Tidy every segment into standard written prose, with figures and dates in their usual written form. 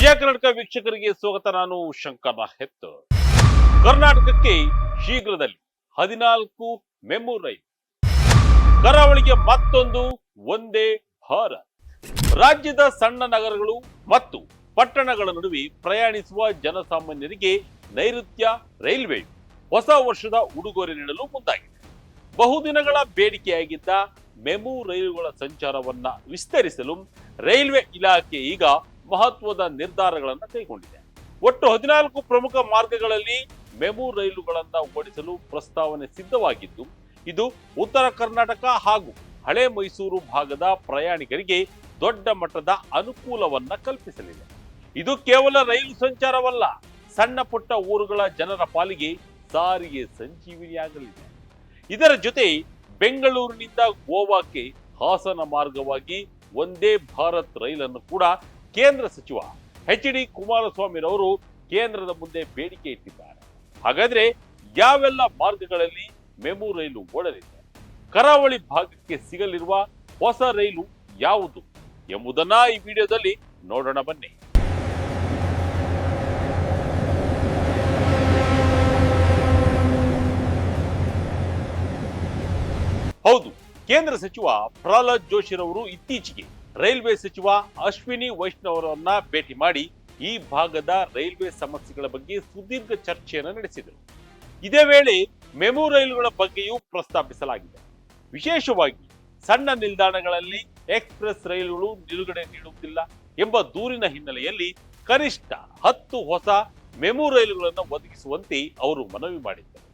ವಿಜಯ ಕರ್ನಾಟಕ ವೀಕ್ಷಕರಿಗೆ ಸ್ವಾಗತ. ನಾನು ಶಂಕರ ಹೆತ್ತು. ಕರ್ನಾಟಕಕ್ಕೆ ಶೀಘ್ರದಲ್ಲಿ 14 ಮೆಮು ರೈಲು, ಕರಾವಳಿಗೆ ಮತ್ತೊಂದು ವಂದೇ ಭಾರತ್. ರಾಜ್ಯದ ಸಣ್ಣ ನಗರಗಳು ಮತ್ತು ಪಟ್ಟಣಗಳ ನಡುವೆ ಪ್ರಯಾಣಿಸುವ ಜನಸಾಮಾನ್ಯರಿಗೆ ನೈಋತ್ಯ ರೈಲ್ವೆ ಹೊಸ ವರ್ಷದ ಉಡುಗೊರೆ ನೀಡಲು ಮುಂದಾಗಿದೆ. ಬಹುದಿನಗಳ ಬೇಡಿಕೆಯಾಗಿದ್ದ ಮೆಮು ರೈಲುಗಳ ಸಂಚಾರವನ್ನ ವಿಸ್ತರಿಸಲು ರೈಲ್ವೆ ಇಲಾಖೆ ಈಗ ಮಹತ್ವದ ನಿರ್ಧಾರಗಳನ್ನು ಕೈಗೊಂಡಿದೆ. ಒಟ್ಟು 14 ಪ್ರಮುಖ ಮಾರ್ಗಗಳಲ್ಲಿ ಮೆಮು ರೈಲುಗಳನ್ನು ಓಡಿಸಲು ಪ್ರಸ್ತಾವನೆ ಸಿದ್ಧವಾಗಿದ್ದು, ಇದು ಉತ್ತರ ಕರ್ನಾಟಕ ಹಾಗೂ ಹಳೆ ಮೈಸೂರು ಭಾಗದ ಪ್ರಯಾಣಿಕರಿಗೆ ದೊಡ್ಡ ಮಟ್ಟದ ಅನುಕೂಲವನ್ನ ಕಲ್ಪಿಸಲಿದೆ. ಇದು ಕೇವಲ ರೈಲು ಸಂಚಾರವಲ್ಲ, ಸಣ್ಣ ಪುಟ್ಟ ಊರುಗಳ ಜನರ ಪಾಲಿಗೆ ಸಾರಿಗೆ ಸಂಜೀವಿನಿಯಾಗಲಿದೆ. ಇದರ ಜೊತೆ ಬೆಂಗಳೂರಿನಿಂದ ಗೋವಾಕ್ಕೆ ಹಾಸನ ಮಾರ್ಗವಾಗಿ ವಂದೇ ಭಾರತ್ ರೈಲನ್ನು ಕೂಡ ಕೇಂದ್ರ ಸಚಿವ ಎಚ್.ಡಿ. ಕುಮಾರಸ್ವಾಮಿರವರು ಕೇಂದ್ರದ ಮುಂದೆ ಬೇಡಿಕೆ ಇಟ್ಟಿದ್ದಾರೆ. ಹಾಗಾದ್ರೆ ಯಾವೆಲ್ಲ ಮಾರ್ಗಗಳಲ್ಲಿ ಮೆಮು ರೈಲು ಓಡಲಿದೆ, ಕರಾವಳಿ ಭಾಗಕ್ಕೆ ಸಿಗಲಿರುವ ಹೊಸ ರೈಲು ಯಾವುದು ಎಂಬುದನ್ನ ಈ ವಿಡಿಯೋದಲ್ಲಿ ನೋಡೋಣ ಬನ್ನಿ. ಹೌದು, ಕೇಂದ್ರ ಸಚಿವ ಪ್ರಹ್ಲಾದ್ ಜೋಶಿರವರು ಇತ್ತೀಚೆಗೆ ರೈಲ್ವೆ ಸಚಿವ ಅಶ್ವಿನಿ ವೈಷ್ಣವರನ್ನ ಭೇಟಿ ಮಾಡಿ ಈ ಭಾಗದ ರೈಲ್ವೆ ಸಮಸ್ಯೆಗಳ ಬಗ್ಗೆ ಸುದೀರ್ಘ ಚರ್ಚೆಯನ್ನು ನಡೆಸಿದರು. ಇದೇ ವೇಳೆ ಮೆಮು ರೈಲುಗಳ ಬಗ್ಗೆಯೂ ಪ್ರಸ್ತಾಪಿಸಲಾಗಿದೆ. ವಿಶೇಷವಾಗಿ ಸಣ್ಣ ನಿಲ್ದಾಣಗಳಲ್ಲಿ ಎಕ್ಸ್ಪ್ರೆಸ್ ರೈಲುಗಳು ನಿಲುಗಡೆ ನೀಡುತ್ತಿಲ್ಲ ಎಂಬ ದೂರಿನ ಹಿನ್ನೆಲೆಯಲ್ಲಿ ಕನಿಷ್ಠ 10 ಹೊಸ ಮೆಮು ರೈಲುಗಳನ್ನು ಒದಗಿಸುವಂತೆ ಅವರು ಮನವಿ ಮಾಡಿದ್ದರು.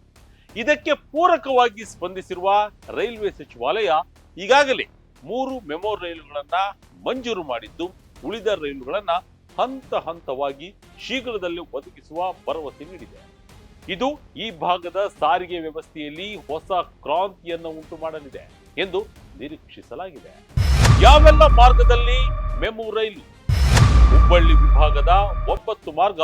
ಇದಕ್ಕೆ ಪೂರಕವಾಗಿ ಸ್ಪಂದಿಸಿರುವ ರೈಲ್ವೆ ಸಚಿವಾಲಯ ಈಗಾಗಲೇ 3 ಮೆಮು ರೈಲುಗಳನ್ನ ಮಂಜೂರು ಮಾಡಿದ್ದು, ಉಳಿದ ರೈಲುಗಳನ್ನ ಹಂತ ಹಂತವಾಗಿ ಶೀಘ್ರದಲ್ಲಿ ಒದಗಿಸುವ ಭರವಸೆ ನೀಡಿದೆ. ಇದು ಈ ಭಾಗದ ಸಾರಿಗೆ ವ್ಯವಸ್ಥೆಯಲ್ಲಿ ಹೊಸ ಕ್ರಾಂತಿಯನ್ನು ಉಂಟು ಮಾಡಲಿದೆ ಎಂದು ನಿರೀಕ್ಷಿಸಲಾಗಿದೆ. ಯಾವೆಲ್ಲ ಮಾರ್ಗದಲ್ಲಿ ಮೆಮು ರೈಲು? ಹುಬ್ಬಳ್ಳಿ ವಿಭಾಗದ 9 ಮಾರ್ಗ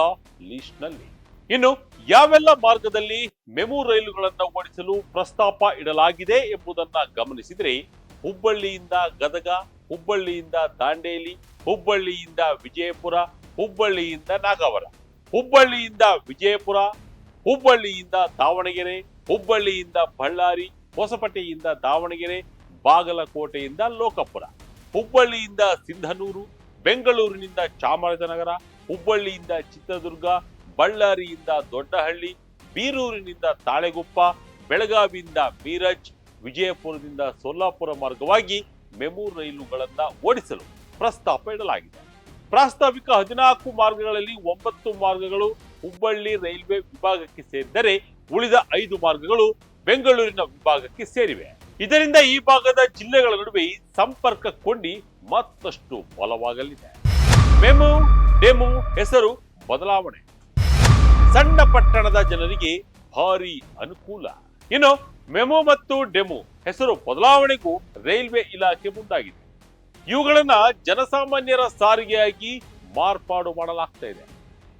ಲಿಸ್ಟ್ನಲ್ಲಿ. ಇನ್ನು ಯಾವೆಲ್ಲ ಮಾರ್ಗದಲ್ಲಿ ಮೆಮು ರೈಲುಗಳನ್ನು ಓಡಿಸಲು ಪ್ರಸ್ತಾಪ ಇಡಲಾಗಿದೆ ಎಂಬುದನ್ನ ಗಮನಿಸಿದರೆ, ಹುಬ್ಬಳ್ಳಿಯಿಂದ ಗದಗ, ಹುಬ್ಬಳ್ಳಿಯಿಂದ ದಾಂಡೇಲಿ, ಹುಬ್ಬಳ್ಳಿಯಿಂದ ವಿಜಯಪುರ, ಹುಬ್ಬಳ್ಳಿಯಿಂದ ನಾಗವರ, ಹುಬ್ಬಳ್ಳಿಯಿಂದ ವಿಜಯಪುರ, ಹುಬ್ಬಳ್ಳಿಯಿಂದ ದಾವಣಗೆರೆ, ಹುಬ್ಬಳ್ಳಿಯಿಂದ ಬಳ್ಳಾರಿ, ಹೊಸಪೇಟೆಯಿಂದ ದಾವಣಗೆರೆ, ಬಾಗಲಕೋಟೆಯಿಂದ ಲೋಕಪುರ, ಹುಬ್ಬಳ್ಳಿಯಿಂದ ಸಿಂಧನೂರು, ಬೆಂಗಳೂರಿನಿಂದ ಚಾಮರಾಜನಗರ, ಹುಬ್ಬಳ್ಳಿಯಿಂದ ಚಿತ್ರದುರ್ಗ, ಬಳ್ಳಾರಿಯಿಂದ ದೊಡ್ಡಹಳ್ಳಿ, ಬೀರೂರಿನಿಂದ ತಾಳೆಗುಪ್ಪ, ಬೆಳಗಾವಿಯಿಂದ ಮೀರಜ್, ವಿಜಯಪುರದಿಂದ ಸೊಲ್ಲಾಪುರ ಮಾರ್ಗವಾಗಿ ಮೆಮು ರೈಲುಗಳನ್ನ ಓಡಿಸಲು ಪ್ರಸ್ತಾಪ ಇಡಲಾಗಿದೆ. ಪ್ರಾಸ್ತಾವಿಕ 14 ಮಾರ್ಗಗಳಲ್ಲಿ 9 ಮಾರ್ಗಗಳು ಹುಬ್ಬಳ್ಳಿ ರೈಲ್ವೆ ವಿಭಾಗಕ್ಕೆ ಸೇರಿದರೆ, ಉಳಿದ 5 ಮಾರ್ಗಗಳು ಬೆಂಗಳೂರಿನ ವಿಭಾಗಕ್ಕೆ ಸೇರಿವೆ. ಇದರಿಂದ ಈ ಭಾಗದ ಜಿಲ್ಲೆಗಳ ನಡುವೆ ಸಂಪರ್ಕ ಕೊಂಡಿ ಮತ್ತಷ್ಟು ಬಲವಾಗಲಿದೆ. ಮೆಮು ಡೆಮು ಹೆಸರು ಬದಲಾವಣೆ ಸಣ್ಣ ಪಟ್ಟಣದ ಜನರಿಗೆ ಭಾರಿ ಅನುಕೂಲ. ಇನ್ನು ಮೆಮು ಮತ್ತು ಡೆಮು ಹೆಸರು ಬದಲಾವಣೆಗೂ ರೈಲ್ವೆ ಇಲಾಖೆ ಮುಂದಾಗಿದೆ. ಇವುಗಳನ್ನ ಜನಸಾಮಾನ್ಯರ ಸಾರಿಗೆಯಾಗಿ ಮಾರ್ಪಾಡು ಮಾಡಲಾಗ್ತಾ ಇದೆ.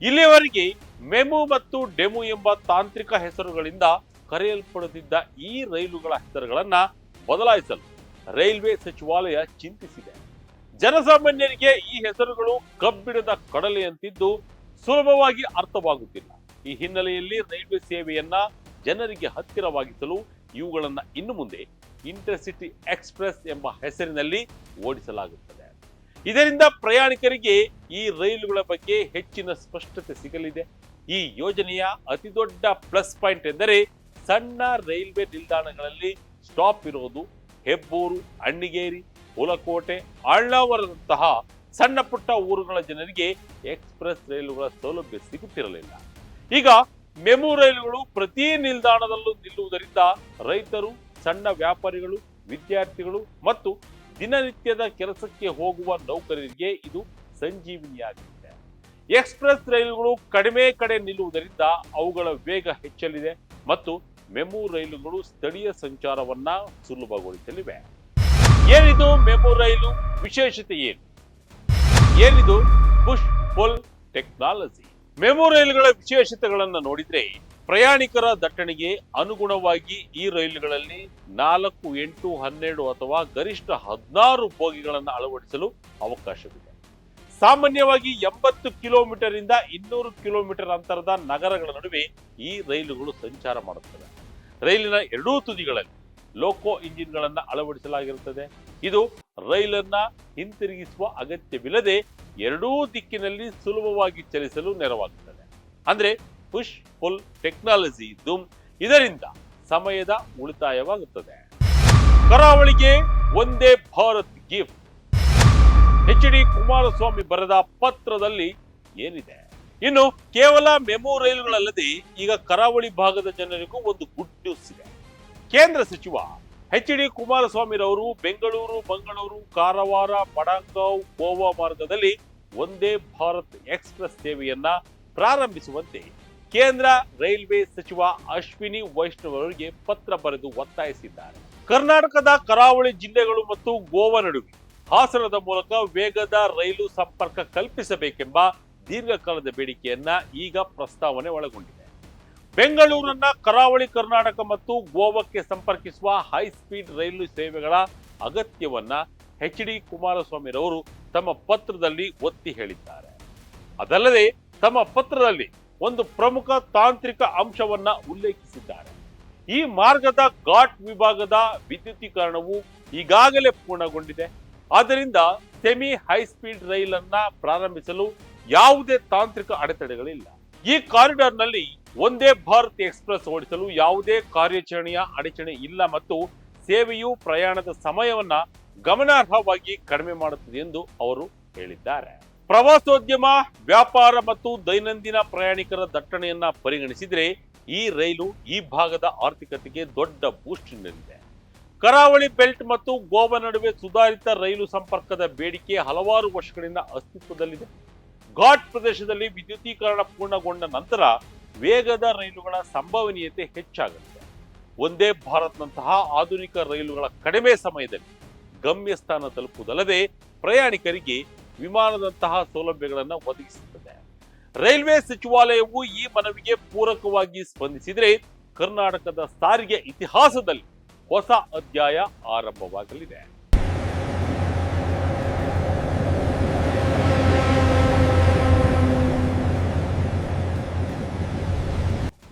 ಇಲ್ಲಿಯವರೆಗೆ ಮೆಮು ಮತ್ತು ಡೆಮು ಎಂಬ ತಾಂತ್ರಿಕ ಹೆಸರುಗಳಿಂದ ಕರೆಯಲ್ಪಡುತ್ತಿದ್ದ ಈ ರೈಲುಗಳ ಹೆಸರುಗಳನ್ನ ಬದಲಾಯಿಸಲು ರೈಲ್ವೆ ಸಚಿವಾಲಯ ಚಿಂತಿಸಿದೆ. ಜನಸಾಮಾನ್ಯರಿಗೆ ಈ ಹೆಸರುಗಳು ಕಬ್ಬಿಣದ ಕಡಲೆಯಂತಿದ್ದು ಸುಲಭವಾಗಿ ಅರ್ಥವಾಗುತ್ತಿಲ್ಲ. ಈ ಹಿನ್ನೆಲೆಯಲ್ಲಿ ರೈಲ್ವೆ ಸೇವೆಯನ್ನ ಜನರಿಗೆ ಹತ್ತಿರವಾಗಿಸಲು ಇವುಗಳನ್ನ ಇನ್ನು ಮುಂದೆ ಇಂಟರ್ಸಿಟಿ ಎಕ್ಸ್ಪ್ರೆಸ್ ಎಂಬ ಹೆಸರಿನಲ್ಲಿ ಓಡಿಸಲಾಗುತ್ತದೆ. ಇದರಿಂದ ಪ್ರಯಾಣಿಕರಿಗೆ ಈ ರೈಲುಗಳ ಬಗ್ಗೆ ಹೆಚ್ಚಿನ ಸ್ಪಷ್ಟತೆ ಸಿಗಲಿದೆ. ಈ ಯೋಜನೆಯ ಅತಿದೊಡ್ಡ ಪ್ಲಸ್ ಪಾಯಿಂಟ್ ಎಂದರೆ ಸಣ್ಣ ರೈಲ್ವೆ ನಿಲ್ದಾಣಗಳಲ್ಲಿ ಸ್ಟಾಪ್ ಇರೋದು. ಹೆಬ್ಬೂರು, ಅಣ್ಣಿಗೇರಿ, ಹುಲಕೋಟೆ, ಅಳ್ನಾವರದಂತಹ ಸಣ್ಣ ಪುಟ್ಟ ಊರುಗಳ ಜನರಿಗೆ ಎಕ್ಸ್ಪ್ರೆಸ್ ರೈಲುಗಳ ಸೌಲಭ್ಯ ಸಿಗುತ್ತಿರಲಿಲ್ಲ. ಈಗ ಮೆಮು ರೈಲುಗಳು ಪ್ರತಿ ನಿಲ್ದಾಣದಲ್ಲೂ ನಿಲ್ಲುವುದರಿಂದ ರೈತರು, ಸಣ್ಣ ವ್ಯಾಪಾರಿಗಳು, ವಿದ್ಯಾರ್ಥಿಗಳು ಮತ್ತು ದಿನನಿತ್ಯದ ಕೆಲಸಕ್ಕೆ ಹೋಗುವ ನೌಕರರಿಗೆ ಇದು ಸಂಜೀವಿನಿಯಾಗಿದೆ. ಎಕ್ಸ್ಪ್ರೆಸ್ ರೈಲುಗಳು ಕಡಿಮೆ ಕಡೆ ನಿಲ್ಲುವುದರಿಂದ ಅವುಗಳ ವೇಗ ಹೆಚ್ಚಲಿದೆ ಮತ್ತು ಮೆಮು ರೈಲುಗಳು ಸ್ಥಳೀಯ ಸಂಚಾರವನ್ನ ಸುಲಭಗೊಳಿಸಲಿವೆ. ಏನಿದು ಮೆಮು ರೈಲು ವಿಶೇಷತೆ? ಏನಿದು ಪುಷ್ ಪುಲ್ ಟೆಕ್ನಾಲಜಿ? ಮೆಮು ರೈಲುಗಳ ವಿಶೇಷತೆಗಳನ್ನು ನೋಡಿದ್ರೆ, ಪ್ರಯಾಣಿಕರ ದಟ್ಟಣೆಗೆ ಅನುಗುಣವಾಗಿ ಈ ರೈಲುಗಳಲ್ಲಿ 4, 8, 12 ಅಥವಾ ಗರಿಷ್ಠ 16 ಬೋಗಿಗಳನ್ನು ಅಳವಡಿಸಲು ಅವಕಾಶವಿದೆ. ಸಾಮಾನ್ಯವಾಗಿ 80 ಕಿಲೋಮೀಟರ್ ಇಂದ 200 ಕಿಲೋಮೀಟರ್ ಅಂತರದ ನಗರಗಳ ನಡುವೆ ಈ ರೈಲುಗಳು ಸಂಚಾರ ಮಾಡುತ್ತವೆ. ರೈಲಿನ ಎರಡೂ ತುದಿಗಳಲ್ಲಿ ಲೋಕೋ ಇಂಜಿನ್ಗಳನ್ನ ಅಳವಡಿಸಲಾಗಿರುತ್ತದೆ. ಇದು ರೈಲನ್ನ ಹಿಂತಿರುಗಿಸುವ ಅಗತ್ಯವಿಲ್ಲದೆ ಎರಡೂ ದಿಕ್ಕಿನಲ್ಲಿ ಸುಲಭವಾಗಿ ಚಲಿಸಲು ನೆರವಾಗುತ್ತದೆ. ಅಂದ್ರೆ ಪುಷ್ ಪುಲ್ ಟೆಕ್ನಾಲಜಿ ಇದ್ದು ಇದರಿಂದ ಸಮಯದ ಉಳಿತಾಯವಾಗುತ್ತದೆ. ಕರಾವಳಿಗೆ ಒಂದೇ ಭಾರತ್ ಗಿಫ್ಟ್. ಎಚ್.ಡಿ. ಕುಮಾರಸ್ವಾಮಿ ಬರೆದ ಪತ್ರದಲ್ಲಿ ಏನಿದೆ? ಇನ್ನು ಕೇವಲ ಮೆಮು ರೈಲುಗಳಲ್ಲದೆ ಈಗ ಕರಾವಳಿ ಭಾಗದ ಜನರಿಗೂ ಒಂದು ಗುಡ್ ನ್ಯೂಸ್ ಇದೆ. ಕೇಂದ್ರ ಸಚಿವ ಎಚ್.ಡಿ. ಕುಮಾರಸ್ವಾಮಿ ರವರು ಬೆಂಗಳೂರು, ಮಂಗಳೂರು, ಕಾರವಾರ, ಮಡಗಾಂವ್, ಗೋವಾ ಮಾರ್ಗದಲ್ಲಿ ಒಂದೇ ಭಾರತ್ ಎಕ್ಸ್ಪ್ರೆಸ್ ಸೇವೆಯನ್ನ ಪ್ರಾರಂಭಿಸುವಂತೆ ಕೇಂದ್ರ ರೈಲ್ವೆ ಸಚಿವ ಅಶ್ವಿನಿ ವೈಷ್ಣವ್ ಅವರಿಗೆ ಪತ್ರ ಬರೆದು ಒತ್ತಾಯಿಸಿದ್ದಾರೆ. ಕರ್ನಾಟಕದ ಕರಾವಳಿ ಜಿಲ್ಲೆಗಳು ಮತ್ತು ಗೋವಾ ನಡುವೆ ಹಾಸನದ ಮೂಲಕ ವೇಗದ ರೈಲು ಸಂಪರ್ಕ ಕಲ್ಪಿಸಬೇಕೆಂಬ ದೀರ್ಘಕಾಲದ ಬೇಡಿಕೆಯನ್ನ ಈಗ ಪ್ರಸ್ತಾವನೆ ಒಳಗೊಂಡಿದೆ. ಬೆಂಗಳೂರನ್ನ ಕರಾವಳಿ ಕರ್ನಾಟಕ ಮತ್ತು ಗೋವಾಕ್ಕೆ ಸಂಪರ್ಕಿಸುವ ಹೈ ಸ್ಪೀಡ್ ರೈಲು ಸೇವೆಗಳ ಅಗತ್ಯವನ್ನ ಎಚ್.ಡಿ. ಕುಮಾರಸ್ವಾಮಿ ರವರು ತಮ್ಮ ಪತ್ರದಲ್ಲಿ ಒತ್ತಿ ಹೇಳಿದ್ದಾರೆ. ಅದಲ್ಲದೆ ತಮ್ಮ ಪತ್ರದಲ್ಲಿ ಒಂದು ಪ್ರಮುಖ ತಾಂತ್ರಿಕ ಅಂಶವನ್ನ ಉಲ್ಲೇಖಿಸಿದ್ದಾರೆ. ಈ ಮಾರ್ಗದ ಘಾಟ್ ವಿಭಾಗದ ವಿದ್ಯುದೀಕರಣವು ಈಗಾಗಲೇ ಪೂರ್ಣಗೊಂಡಿದೆ. ಆದ್ದರಿಂದ ಸೆಮಿ ಹೈ ಸ್ಪೀಡ್ ರೈಲನ್ನ ಪ್ರಾರಂಭಿಸಲು ಯಾವುದೇ ತಾಂತ್ರಿಕ ಅಡೆತಡೆಗಳಿಲ್ಲ. ಈ ಕಾರಿಡಾರ್ನಲ್ಲಿ ಒಂದೇ ಭಾರತ್ ಎಕ್ಸ್ಪ್ರೆಸ್ ಓಡಿಸಲು ಯಾವುದೇ ಕಾರ್ಯಾಚರಣೆಯ ಅಡಚಣೆ ಇಲ್ಲ ಮತ್ತು ಸೇವೆಯು ಪ್ರಯಾಣದ ಸಮಯವನ್ನ ಗಮನಾರ್ಹವಾಗಿ ಕಡಿಮೆ ಮಾಡುತ್ತದೆ ಎಂದು ಅವರು ಹೇಳಿದ್ದಾರೆ. ಪ್ರವಾಸೋದ್ಯಮ, ವ್ಯಾಪಾರ ಮತ್ತು ದೈನಂದಿನ ಪ್ರಯಾಣಿಕರ ದಟ್ಟಣೆಯನ್ನ ಪರಿಗಣಿಸಿದರೆ ಈ ರೈಲು ಈ ಭಾಗದ ಆರ್ಥಿಕತೆಗೆ ದೊಡ್ಡ ಬೂಸ್ಟ್ ನೀಡಲಿದೆ. ಕರಾವಳಿ ಬೆಲ್ಟ್ ಮತ್ತು ಗೋವಾ ನಡುವೆ ಸುಧಾರಿತ ರೈಲು ಸಂಪರ್ಕದ ಬೇಡಿಕೆ ಹಲವಾರು ವರ್ಷಗಳಿಂದ ಅಸ್ತಿತ್ವದಲ್ಲಿದೆ. ಘಾಟ್ ಪ್ರದೇಶದಲ್ಲಿ ವಿದ್ಯುದೀಕರಣ ಪೂರ್ಣಗೊಂಡ ನಂತರ ವೇಗದ ರೈಲುಗಳ ಸಂಭವನೀಯತೆ ಹೆಚ್ಚಾಗಲಿದೆ. ಒಂದೇ ಭಾರತ್ನಂತಹ ಆಧುನಿಕ ರೈಲುಗಳ ಕಡಿಮೆ ಸಮಯದಲ್ಲಿ ಗಮ್ಯಸ್ಥಾನ ತಲುಪುವುದಲ್ಲದೆ ಪ್ರಯಾಣಿಕರಿಗೆ ವಿಮಾನದಂತಹ ಸೌಲಭ್ಯಗಳನ್ನು ಒದಗಿಸುತ್ತದೆ. ರೈಲ್ವೆ ಸಚಿವಾಲಯವು ಈ ಮನವಿಗೆ ಪೂರಕವಾಗಿ ಸ್ಪಂದಿಸಿದರೆ ಕರ್ನಾಟಕದ ಸಾರಿಗೆ ಇತಿಹಾಸದಲ್ಲಿ ಹೊಸ ಅಧ್ಯಾಯ ಆರಂಭವಾಗಲಿದೆ.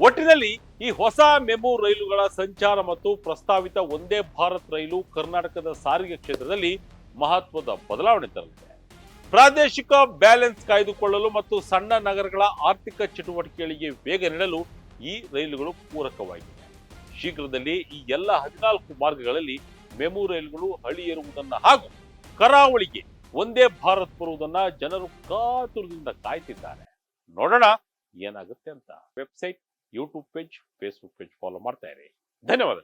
ಒಟ್ಟಿನಲ್ಲಿ ಈ ಹೊಸ ಮೆಮು ರೈಲುಗಳ ಸಂಚಾರ ಮತ್ತು ಪ್ರಸ್ತಾವಿತ ಒಂದೇ ಭಾರತ್ ರೈಲು ಕರ್ನಾಟಕದ ಸಾರಿಗೆ ಕ್ಷೇತ್ರದಲ್ಲಿ ಮಹತ್ವದ ಬದಲಾವಣೆ ತರಲಿದೆ. ಪ್ರಾದೇಶಿಕ ಬ್ಯಾಲೆನ್ಸ್ ಕಾಯ್ದುಕೊಳ್ಳಲು ಮತ್ತು ಸಣ್ಣ ನಗರಗಳ ಆರ್ಥಿಕ ಚಟುವಟಿಕೆಗಳಿಗೆ ವೇಗ ನೀಡಲು ಈ ರೈಲುಗಳು ಪೂರಕವಾಗಿವೆ. ಶೀಘ್ರದಲ್ಲಿ ಈ ಎಲ್ಲ 14 ಮಾರ್ಗಗಳಲ್ಲಿ ಮೆಮು ರೈಲುಗಳು ಹಳಿಯೇರುವುದನ್ನ ಹಾಗೂ ಕರಾವಳಿಗೆ ಒಂದೇ ಭಾರತ್ ಬರುವುದನ್ನ ಜನರು ಕಾತುರದಿಂದ ಕಾಯ್ತಿದ್ದಾರೆ. ನೋಡೋಣ ಏನಾಗುತ್ತೆ ಅಂತ. Website, YouTube page, Facebook page follow ಮಾಡ್ತಾ ಇರಿ. ಧನ್ಯವಾದ.